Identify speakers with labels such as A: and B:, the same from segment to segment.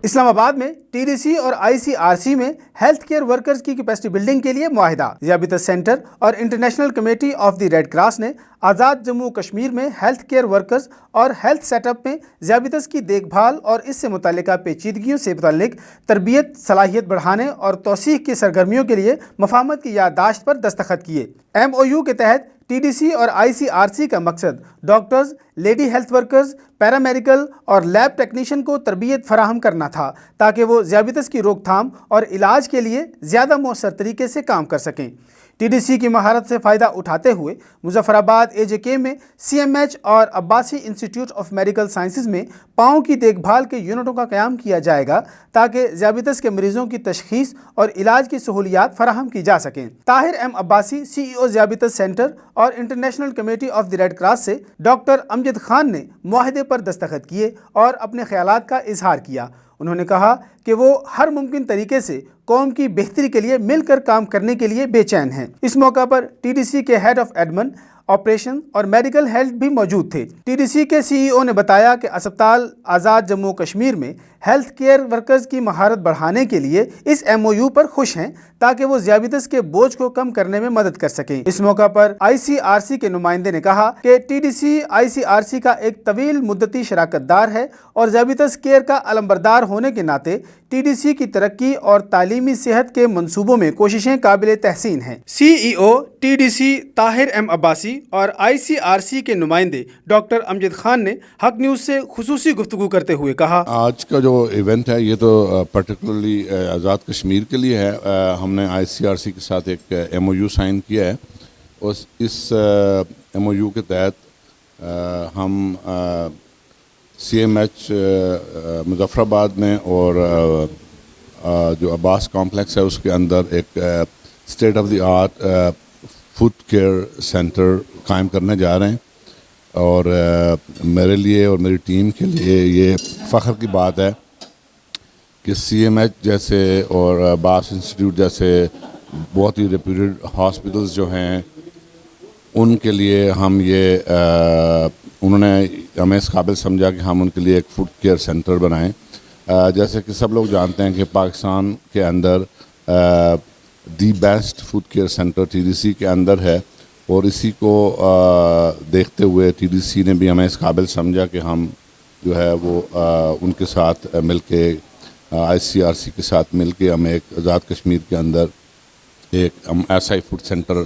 A: اسلام آباد میں T D سی اور آئی سی آر سی میں ہیلتھ کیئر ورکرز کی کیپیسٹی بلڈنگ کے لیے معاہدہ۔ ذیابیطس سینٹر اور international committee of the red cross نے آزاد جموں کشمیر میں ہیلتھ کیئر ورکرز اور ہیلتھ سیٹ اپ میں ذیابیطس کی دیکھ بھال اور اس سے متعلقہ پیچیدگیوں سے متعلق تربیت، صلاحیت بڑھانے اور توثیق کی سرگرمیوں کے لیے مفاہمت کی یادداشت پر دستخط کیے۔ ایم او یو کے تحت ٹی ڈی سی اور آئی سی آر سی کا مقصد doctors, lady health workers, paramedical اور لیب ٹیکنیشین کو تربیت فراہم کرنا تھا تاکہ وہ ذیابیطس کی روک تھام اور علاج کے لیے زیادہ مؤثر طریقے سے کام کر سکیں۔ ٹی ڈی سی کی مہارت سے فائدہ اٹھاتے ہوئے مظفر آباد اے جے کے میں سی ایم ایچ اور Abbasi institute of medical sciences میں پاؤں کی دیکھ بھال کے یونٹوں کا قیام کیا جائے گا تاکہ ذیابیطس کے مریضوں کی تشخیص اور علاج کی سہولیات فراہم کی جا سکیں۔ Tahir M Abbasi, C E O ذیابیطس سینٹر اور international committee of the red cross سے ڈاکٹر امجد خان نے معاہدے پر دستخط کیے اور اپنے خیالات کا اظہار کیا۔ انہوں نے کہا کہ وہ ہر ممکن طریقے سے قوم کی بہتری کے لیے مل کر کام کرنے کے لیے بے چین ہیں۔ اس موقع پر ٹی ڈی سی کے ہیڈ آف ایڈمن، آپریشن اور میڈیکل ہیلتھ بھی موجود تھے۔ ٹی ڈی سی کے سی ای او نے بتایا کہ اسپتال آزاد جموں کشمیر میں ہیلتھ کیئر ورکرز کی مہارت بڑھانے کے لیے اس ایم او یو پر خوش ہیں تاکہ وہ ذیابیطس کے بوجھ کو کم کرنے میں مدد کر سکیں۔ اس موقع پر آئی سی آر سی کے نمائندے نے کہا کہ ٹی ڈی سی آئی سی آر سی کا ایک طویل مدتی شراکت دار ہے اور ذیابیطس کیئر کا علمبردار ہونے کے ناطے ٹی ڈی سی کی ترقی اور تعلیمی صحت کے منصوبوں میں کوششیں قابل تحسین ہیں۔ C E O T D C Tahir M Abbasi اور آئی سی آر سی کے نمائندے ڈاکٹر امجد خان نے حق نیوز سے خصوصی گفتگو کرتے ہوئے کہا،
B: آج کا جو ایونٹ ہے یہ تو پرٹیکولرلی آزاد کشمیر کے لیے ہے۔ ہم نے آئی سی آر سی کے ساتھ ایک ایم او یو سائن کیا ہے اور اس ایم او یو کے تحت ہم سی ایم ایچ مظفر آباد میں اور جو عباس کمپلیکس ہے اس کے اندر ایک state of the art food care centre قائم کرنے جا رہے ہیں، اور میرے لیے اور میری ٹیم کے لیے یہ فخر کی بات ہے کہ سی ایم ایچ جیسے اور عباس انسٹیٹیوٹ جیسے بہت ہی ریپیوٹیڈ ہاسپٹلز جو ہیں ان کے لیے ہم انہوں نے ہمیں اس قابل سمجھا کہ ہم ان کے لیے ایک فوڈ کیئر سینٹر بنائیں۔ جیسے کہ سب لوگ جانتے ہیں کہ پاکستان کے اندر the best food care centre T D C کے اندر ہے، اور اسی کو دیکھتے ہوئے ٹی ڈی سی نے بھی ہمیں اس قابل سمجھا کہ ہم جو ہے وہ ان کے ساتھ مل کے آئی سی آر سی کے ساتھ مل کے ہم ایک آزاد کشمیر کے اندر ایک ایسا ہی فوڈ سینٹر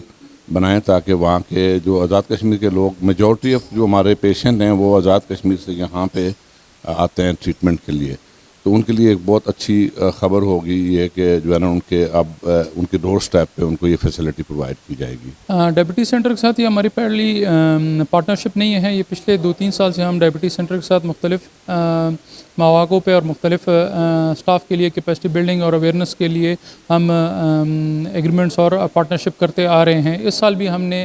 B: بنائیں تاکہ وہاں کے جو آزاد کشمیر کے لوگ میجورٹی آف جو ہمارے پیشنٹ ہیں وہ آزاد کشمیر سے یہاں پہ آتے ہیں ٹریٹمنٹ کے لیے، تو ان کے لیے ایک بہت اچھی خبر ہوگی یہ کہ جو ہے نا ان کے ڈور سٹیپ پہ ان کو یہ فیسلٹی پرووائڈ کی جائے گی۔
C: ڈائبٹیز سینٹر کے ساتھ یہ ہماری پہلی پارٹنرشپ نہیں ہے، یہ پچھلے 2-3 سال سے ہم ڈائبٹیز سینٹر کے ساتھ مختلف مواقعوں پہ اور مختلف سٹاف کے لیے کیپیسٹی بلڈنگ اور اویئرنیس کے لیے ہم ایگریمنٹس اور پارٹنرشپ کرتے آ رہے ہیں۔ اس سال بھی ہم نے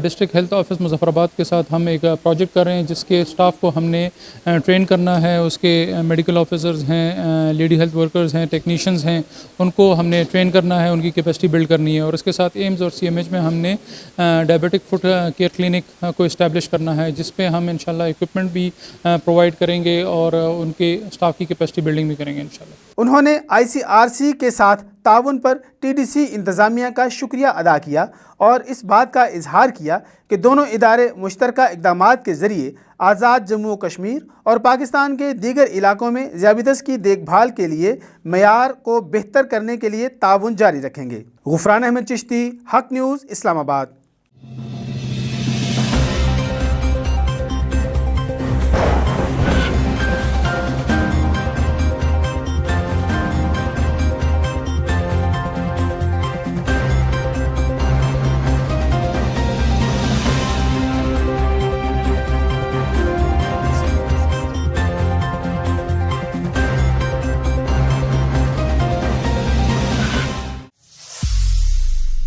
C: ڈسٹرکٹ ہیلتھ آفس مظفر آباد کے ساتھ ہم ایک پروجیکٹ کر رہے ہیں جس کے سٹاف کو ہم نے ٹرین کرنا ہے، اس کے میڈیکل آفیسرز ہیں، لیڈی ہیلتھ ورکرز ہیں، ٹیکنیشینز ہیں، ان کو ہم نے ٹرین کرنا ہے، ان کی کیپیسٹی بلڈ کرنی ہے، اور اس کے ساتھ ایمز اور سی ایم ایچ میں ہم نے ڈائبیٹک فوڈ کیئر کلینک کو اسٹیبلش کرنا ہے جس پہ ہم انشاءاللہ اکوپمنٹ بھی پرووائڈ کریں گے اور ان کے اسٹاف کی کیپیسٹی بلڈنگ بھی کریں گے انشاءاللہ۔
A: انہوں نے آئی سی آر سی کے ساتھ تعاون پر ٹی ڈی سی انتظامیہ کا شکریہ ادا کیا اور اس بات کا اظہار کیا کہ دونوں ادارے مشترکہ اقدامات کے ذریعے آزاد جموں کشمیر اور پاکستان کے دیگر علاقوں میں ذیابیطس کی دیکھ بھال کے لیے معیار کو بہتر کرنے کے لیے تعاون جاری رکھیں گے۔ غفران احمد چشتی، حق نیوز، اسلام آباد۔